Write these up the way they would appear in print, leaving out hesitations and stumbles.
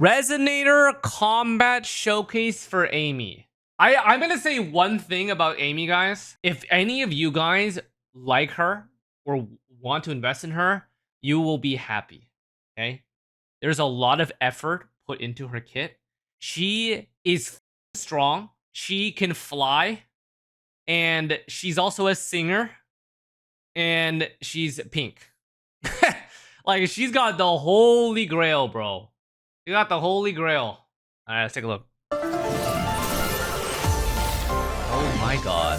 Resonator combat showcase for Aemeath. I'm gonna say one thing about Aemeath, guys. If any of you guys like her or want to invest in her, you will be happy. Okay? There's a lot of effort put into her kit. She is strong. She can fly. And she's also a singer. And she's pink. Like, she's got the holy grail, bro. You got the holy grail. Alright, let's take a look. Oh my god.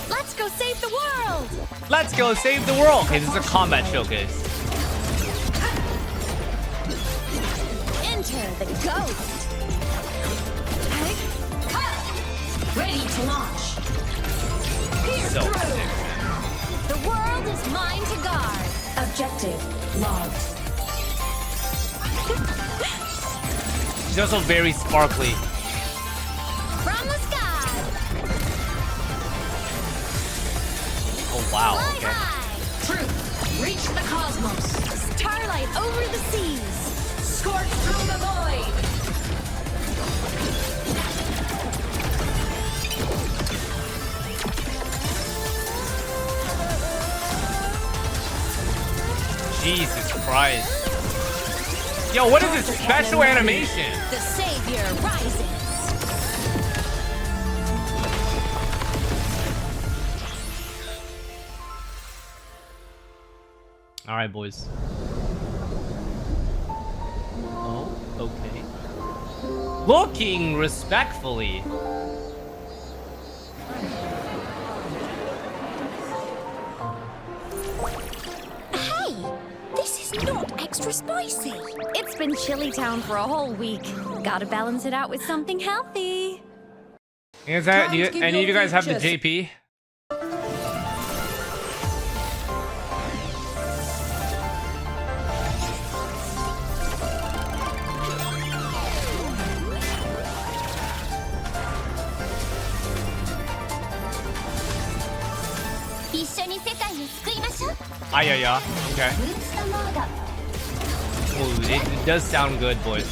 Let's go save the world! Let's go save the world! Okay, this is a combat showcase. Enter the ghost! Ready to launch! So sick. The world is mine to guard! Objective logged. She's also very sparkly. From the sky! Oh wow, Fly okay. high! Truth, reach the cosmos! Starlight over the seas! Scorch through the void! Jesus Christ. Yo, what is this special animation? The savior rises! Alright, boys. Oh, okay. Looking respectfully. Hey! This is not extra spicy! It's been Chili Town for a whole week. Gotta balance it out with something healthy. Any of you guys have the JP? Ah, yeah. Okay. Ooh, it does sound good, boys.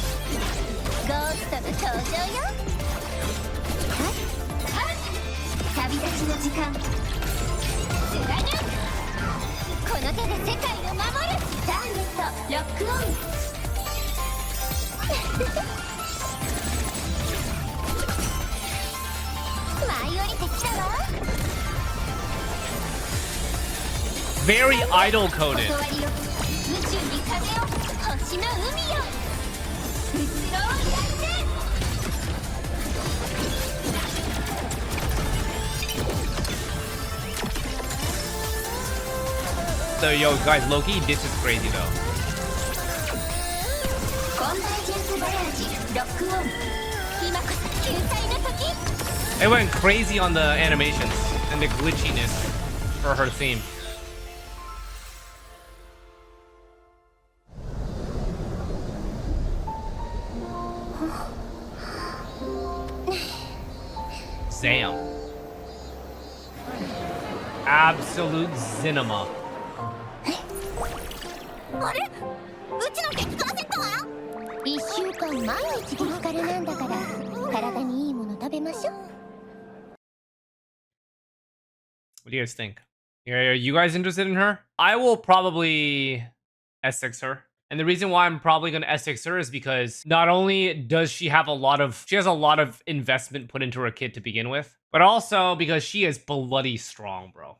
Very idol coded. So yo guys, Loki, this is crazy though. It went crazy on the animations and the glitchiness for her theme. Zam. Absolute cinema. What do you guys think? Are you guys interested in her? I will probably S6 her. And the reason why I'm probably going to S6 her is because not only does she have a lot of investment put into her kit to begin with, but also because she is bloody strong, bro.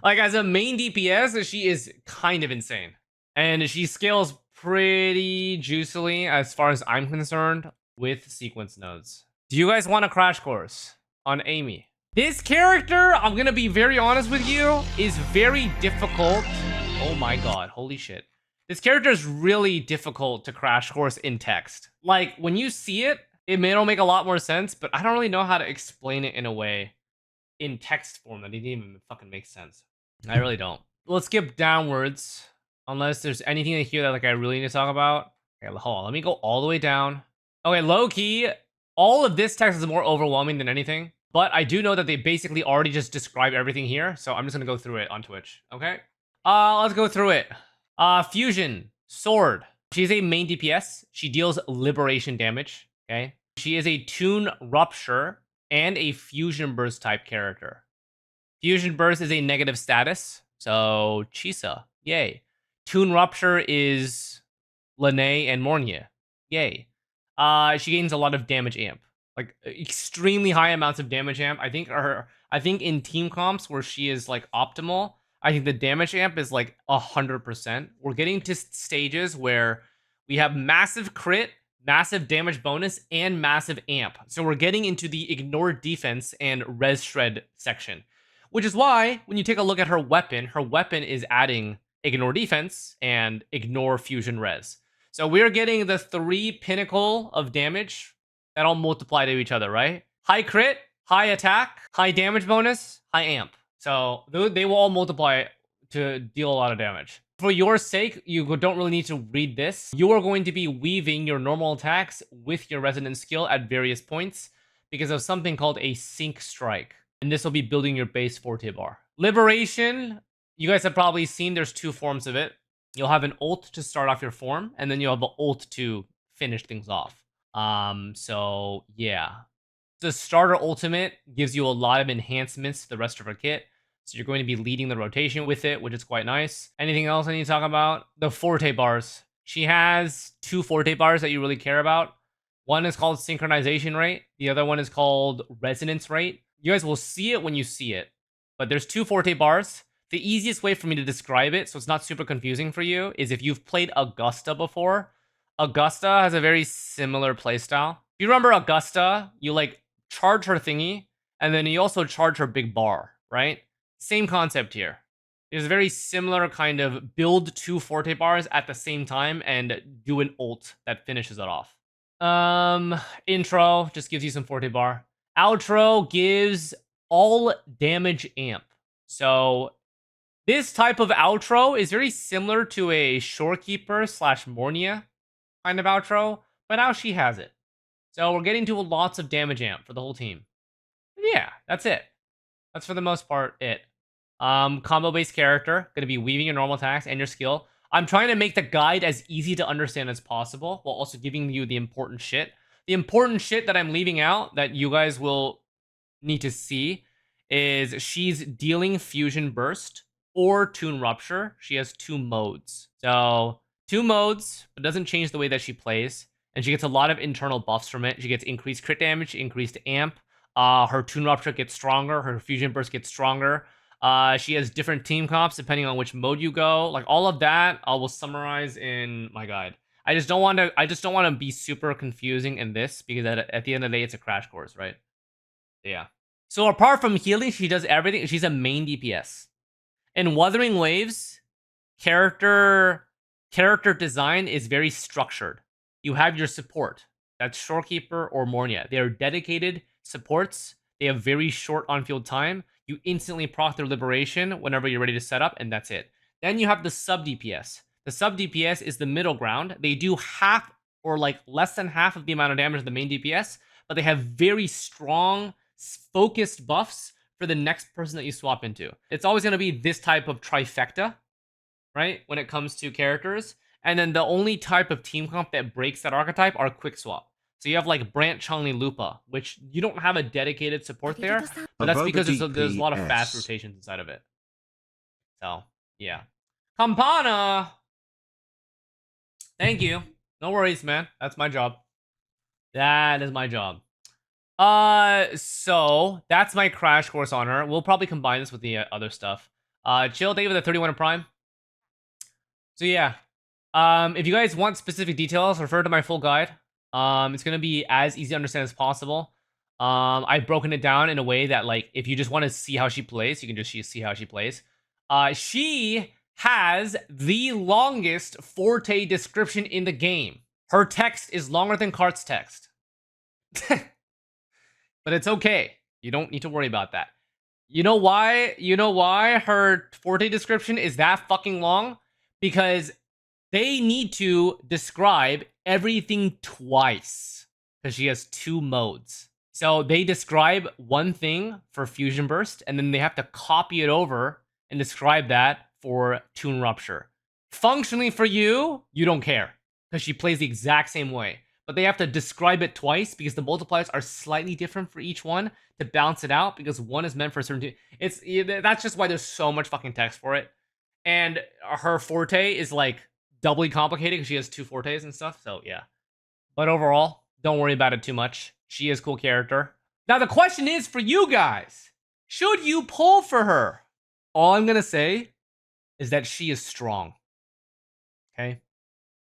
Like as a main DPS, she is kind of insane. And she scales pretty juicily as far as I'm concerned with sequence nodes. Do you guys want a crash course on Aemeath? This character, I'm going to be very honest with you, is very difficult. Oh my god, holy shit. This character is really difficult to crash course in text. Like, when you see it, it may not make a lot more sense, but I don't really know how to explain it in a way in text form that it didn't even fucking make sense. I really don't. Let's skip downwards, unless there's anything in here that like I really need to talk about. Okay, hold on, let me go all the way down. Okay, low key, All of this text is more overwhelming than anything, but I do know that they basically already just describe everything here, so I'm just gonna go through it on Twitch, okay? Let's go through it. Fusion, sword. She's a main DPS. She deals liberation damage, okay? She is a Tune Rupture and a Fusion Burst type character. Fusion Burst is a negative status, so Chisa, yay. Tune Rupture is Lene and Mornye, yay. She gains a lot of damage amp, like extremely high amounts of damage amp. I think in team comps where she is like optimal, I think the damage amp is like 100%. We're getting to stages where we have massive crit, massive damage bonus, and massive amp. So we're getting into the ignore defense and res shred section, which is why when you take a look at her weapon is adding ignore defense and ignore fusion res. So we're getting the 3 pinnacle of damage that all multiply to each other, right? High crit, high attack, high damage bonus, high amp. So they will all multiply to deal a lot of damage. For your sake, you don't really need to read this. You are going to be weaving your normal attacks with your resonance skill at various points because of something called a sync strike. And this will be building your base forte bar. Liberation, you guys have probably seen there's 2 forms of it. You'll have an ult to start off your form, and then you'll have an ult to finish things off. So yeah. The starter ultimate gives you a lot of enhancements to the rest of her kit. So you're going to be leading the rotation with it, which is quite nice. Anything else I need to talk about? The forte bars. She has 2 forte bars that you really care about. One is called synchronization rate. The other one is called resonance rate. You guys will see it when you see it. But there's 2 forte bars. The easiest way for me to describe it, so it's not super confusing for you, is if you've played Augusta before. Augusta has a very similar playstyle. If you remember Augusta, you like charge her thingy, and then you also charge her big bar, right? Same concept here. It's a very similar kind of build 2 forte bars at the same time and do an ult that finishes it off. Intro just gives you some forte bar. Outro gives all damage amp. So this type of outro is very similar to a shorekeeper / mornye kind of outro, but now she has it. So we're getting to lots of damage amp for the whole team. But yeah, that's it. That's for the most part it. Combo-based character, gonna be weaving your normal attacks and your skill. I'm trying to make the guide as easy to understand as possible, while also giving you the important shit. The important shit that I'm leaving out that you guys will need to see is she's dealing Fusion Burst or Tune Rupture. She has 2 modes. So 2 modes, but doesn't change the way that she plays. And she gets a lot of internal buffs from it. She gets increased crit damage, increased amp. Her Tune Rupture gets stronger. Her Fusion Burst gets stronger. She has different team comps depending on which mode you go. Like all of that, I will summarize in my guide. I just don't want to be super confusing in this because at the end of the day, it's a crash course, right? Yeah. So apart from healing, she does everything. She's a main DPS. In Wuthering Waves, character design is very structured. You have your support. That's Shorekeeper or Mornye. They are dedicated supports. They have very short on-field time. You instantly proc their liberation whenever you're ready to set up, and that's it. Then you have the sub DPS. The sub DPS is the middle ground. They do half or like less than half of the amount of damage of the main DPS, but they have very strong, focused buffs for the next person that you swap into. It's always going to be this type of trifecta, right? When it comes to characters. And then the only type of team comp that breaks that archetype are quick swap. So you have like Brant, Changli, Lupa, which you don't have a dedicated support there, but that's because there's a lot of fast rotations inside of it. So, yeah. Campana! Thank you. No worries, man. That's my job. That is my job. So that's my crash course on her. We'll probably combine this with the other stuff. Chill, thank you for the 31 in Prime. So yeah, if you guys want specific details, refer to my full guide. It's gonna be as easy to understand as possible. I've broken it down in a way that like if you just want to see how she plays, you can just see how she plays. She has the longest Forte description in the game. Her text is longer than Kart's text. But it's okay. You don't need to worry about that. You know why? You know why her Forte description is that fucking long? Because they need to describe everything twice. because she has 2 modes. So they describe one thing for Fusion Burst, and then they have to copy it over and describe that for Toon Rupture. Functionally for you, you don't care, because she plays the exact same way. But they have to describe it twice because the multipliers are slightly different for each one to balance it out, because one is meant for a certain... That's just why there's so much fucking text for it. And her forte is like doubly complicated because she has 2 fortes and stuff, so yeah. But overall, don't worry about it too much. She is a cool character. Now the question is for you guys, should you pull for her? All I'm gonna say is that she is strong. Okay?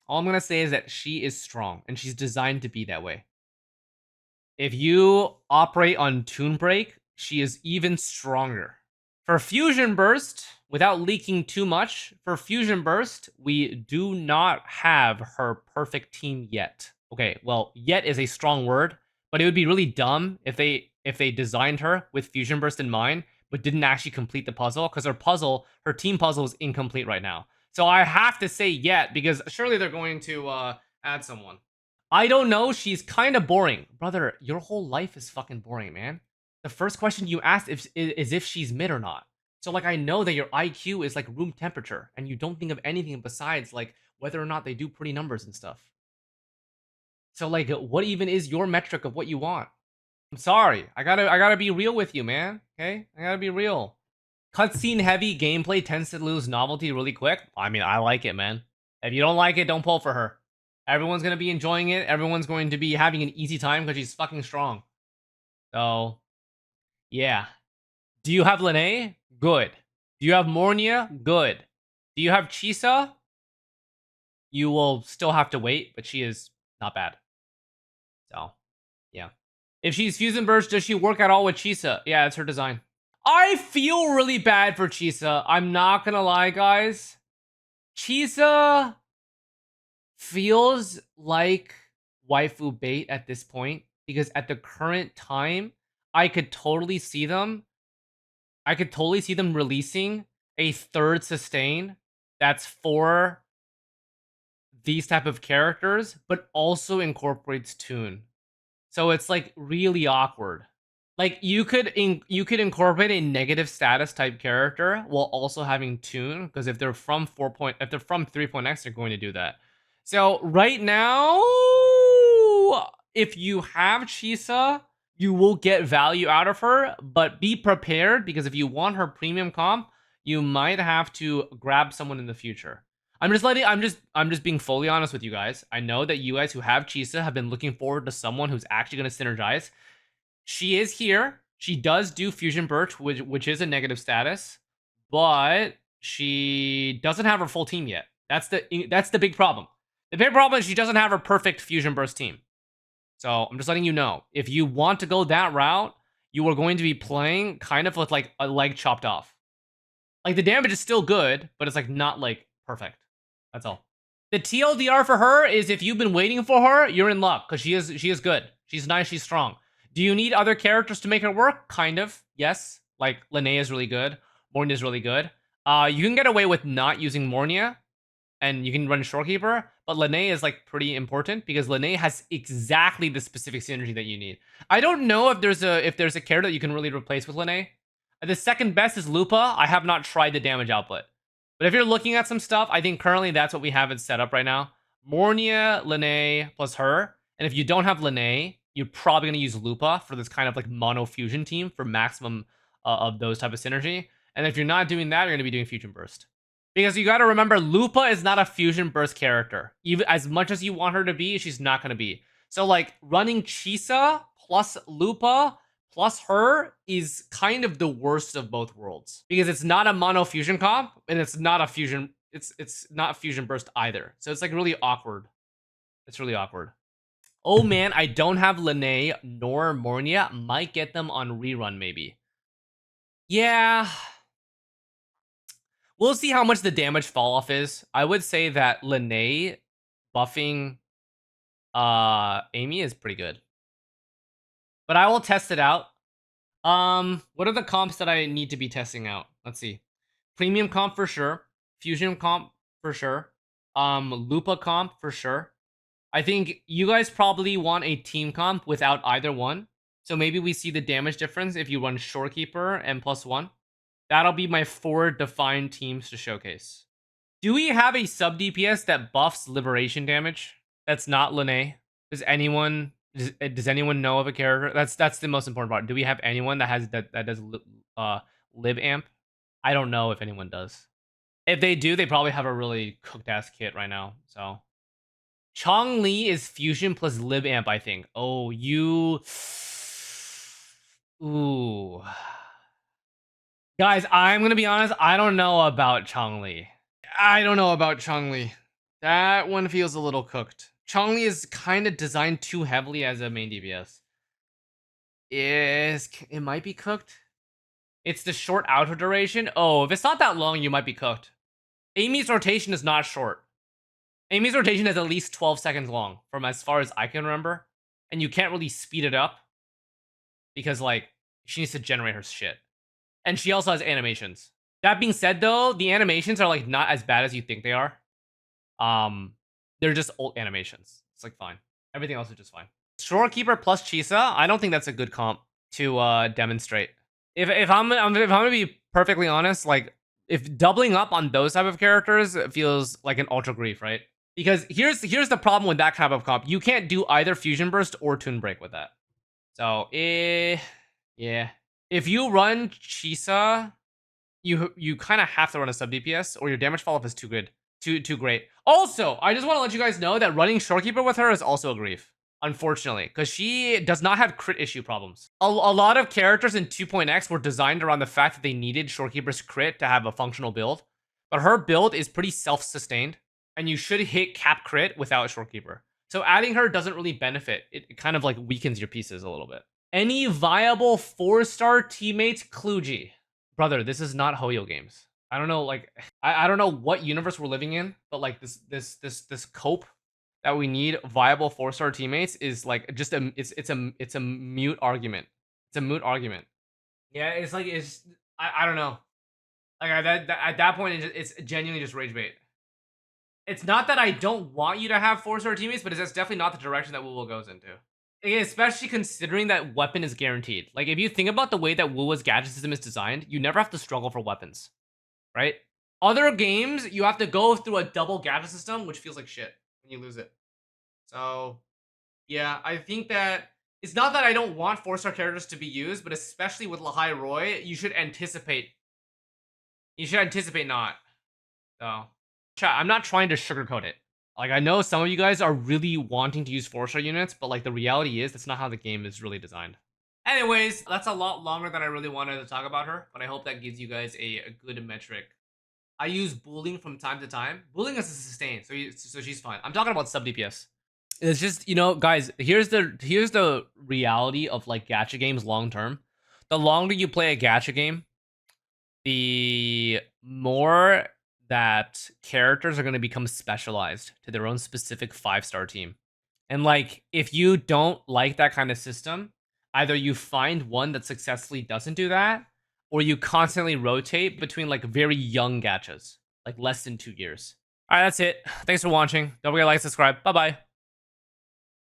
All I'm gonna say is that she is strong, and she's designed to be that way. If you operate on Toon Break, she is even stronger. For Fusion Burst, without leaking too much, for Fusion Burst, we do not have her perfect team yet. Okay, well, yet is a strong word, but it would be really dumb if they designed her with Fusion Burst in mind, but didn't actually complete the puzzle, because her team puzzle is incomplete right now. So I have to say yet, because surely they're going to add someone. I don't know, she's kind of boring. Brother, your whole life is fucking boring, man. The first question you asked is if she's mid or not. So, like, I know that your IQ is, like, room temperature, and you don't think of anything besides, like, whether or not they do pretty numbers and stuff. So, like, what even is your metric of what you want? I'm sorry. I gotta be real with you, man. Okay? I gotta be real. Cutscene heavy gameplay tends to lose novelty really quick. I mean, I like it, man. If you don't like it, don't pull for her. Everyone's gonna be enjoying it. Everyone's going to be having an easy time because she's fucking strong. So, yeah. Do you have Lene? Good. Do you have Mornye? Good. Do you have Chisa? You will still have to wait, but she is not bad. So, yeah. If she's Fusion Burst, does she work at all with Chisa? Yeah, it's her design. I feel really bad for Chisa. I'm not gonna lie, guys. Chisa feels like waifu bait at this point, because at the current time, I could totally see them releasing a 3rd sustain that's for these type of characters, but also incorporates Toon. So it's like really awkward. Like you could incorporate a negative status type character while also having Toon, because if they're from 3.x, they're going to do that. So right now, if you have Chisa, you will get value out of her, but be prepared, because if you want her premium comp, you might have to grab someone in the future. I'm just being fully honest with you guys. I know that you guys who have Chisa have been looking forward to someone who's actually going to synergize. She is here. She does do Fusion Burst, which is a negative status, but she doesn't have her full team yet. That's the big problem. The big problem is she doesn't have her perfect Fusion Burst team. So I'm just letting you know, if you want to go that route, you are going to be playing kind of with like a leg chopped off. Like the damage is still good, but it's like not like perfect. That's all. The TLDR for her is, if you've been waiting for her, you're in luck, because she is good. She's nice, she's strong. Do you need other characters to make her work? Kind of, yes. Like Lene is really good. Mornye is really good. You can get away with not using Mornye, and you can run Shorekeeper, but Lene is like pretty important, because Lene has exactly the specific synergy that you need. I don't know if there's a character that you can really replace with Lene. The second best is Lupa. I have not tried the damage output. But if you're looking at some stuff, I think currently that's what we have it set up right now. Mornye, Lene, plus her. And if you don't have Lene, you're probably going to use Lupa for this kind of like mono fusion team for maximum of those type of synergy. And if you're not doing that, you're going to be doing Fusion Burst. Because you got to remember, Lupa is not a Fusion Burst character. Even as much as you want her to be, she's not going to be. So like running Chisa plus Lupa plus her is kind of the worst of both worlds, because it's not a mono fusion comp, and it's not a fusion. It's not Fusion Burst either. So it's like really awkward. It's really awkward. Oh man, I don't have Lene nor Mornye. Might get them on rerun maybe. Yeah. We'll see how much the damage fall off is. I would say that Lene buffing Amy is pretty good. But I will test it out. What are the comps that I need to be testing out? Let's see. Premium comp for sure. Fusion comp for sure. Lupa comp for sure. I think you guys probably want a team comp without either one. So maybe we see the damage difference if you run Shorekeeper and +1. That'll be my 4 defined teams to showcase. Do we have a sub DPS that buffs liberation damage? That's not Lene. Does anyone know of a character? That's the most important part. Do we have anyone that has that does lib amp? I don't know if anyone does. If they do, they probably have a really cooked ass kit right now. So Chong-Li is fusion plus lib amp, I think. Oh, you. Ooh. Guys, I'm gonna be honest. I don't know about Chong-Li. I don't know about Chong-Li. That one feels a little cooked. Chong-Li is kind of designed too heavily as a main DPS. It might be cooked. It's the short outer duration. Oh, if it's not that long, you might be cooked. Aemeath's rotation is not short. Aemeath's rotation is at least 12 seconds long, from as far as I can remember. And you can't really speed it up. Because, like, she needs to generate her shit. And she also has animations. That being said, though, the animations are, like, not as bad as you think they are. They're just old animations. It's, like, fine. Everything else is just fine. Shorekeeper plus Chisa, I don't think that's a good comp to demonstrate. If I'm gonna be perfectly honest, like, if doubling up on those type of characters feels like an ultra grief, right? Because here's the problem with that type of comp. You can't do either Fusion Burst or Toon Break with that. So, yeah. If you run Chisa, you kind of have to run a sub DPS, or your damage fall off is too good, too great. Also, I just want to let you guys know that running Shorekeeper with her is also a grief, unfortunately, because she does not have crit issue problems. A lot of characters in 2.x were designed around the fact that they needed Shorekeeper's crit to have a functional build, but her build is pretty self-sustained, and you should hit cap crit without Shorekeeper. So adding her doesn't really benefit. It kind of like weakens your pieces a little bit. Any viable 4-star teammates? Kluji. Brother, this is not Hoyo games. I don't know, like, I don't know what universe we're living in, but like this cope that we need viable 4-star teammates is like just it's a mute argument. It's a moot argument. Yeah, it's like I don't know. Like at that point it's genuinely just rage bait. It's not that I don't want you to have 4-star teammates, but it's definitely not the direction that wuwa goes into. Especially considering that weapon is guaranteed. Like, if you think about the way that wuwa's gadget system is designed, you never have to struggle for weapons, right? Other games, you have to go through a double gadget system, which feels like shit when you lose it. So, yeah, I think that it's not that I don't want 4-star characters to be used, but especially with Lahai Roy, you should anticipate. You should anticipate not. So, chat, I'm not trying to sugarcoat it. Like, I know some of you guys are really wanting to use 4-star units, but like the reality is that's not how the game is really designed. Anyways, that's a lot longer than I really wanted to talk about her, but I hope that gives you guys a good metric. I use bullying from time to time. Bullying is a sustain, so she's fine. I'm talking about sub DPS. It's just, you know, guys, here's the reality of like gacha games long term. The longer you play a gacha game, the more that characters are going to become specialized to their own specific 5-star team. And like, if you don't like that kind of system, either you find one that successfully doesn't do that, or you constantly rotate between like very young gachas, like less than 2 years. All right, that's it. Thanks for watching. Don't forget to like, subscribe. Bye-bye.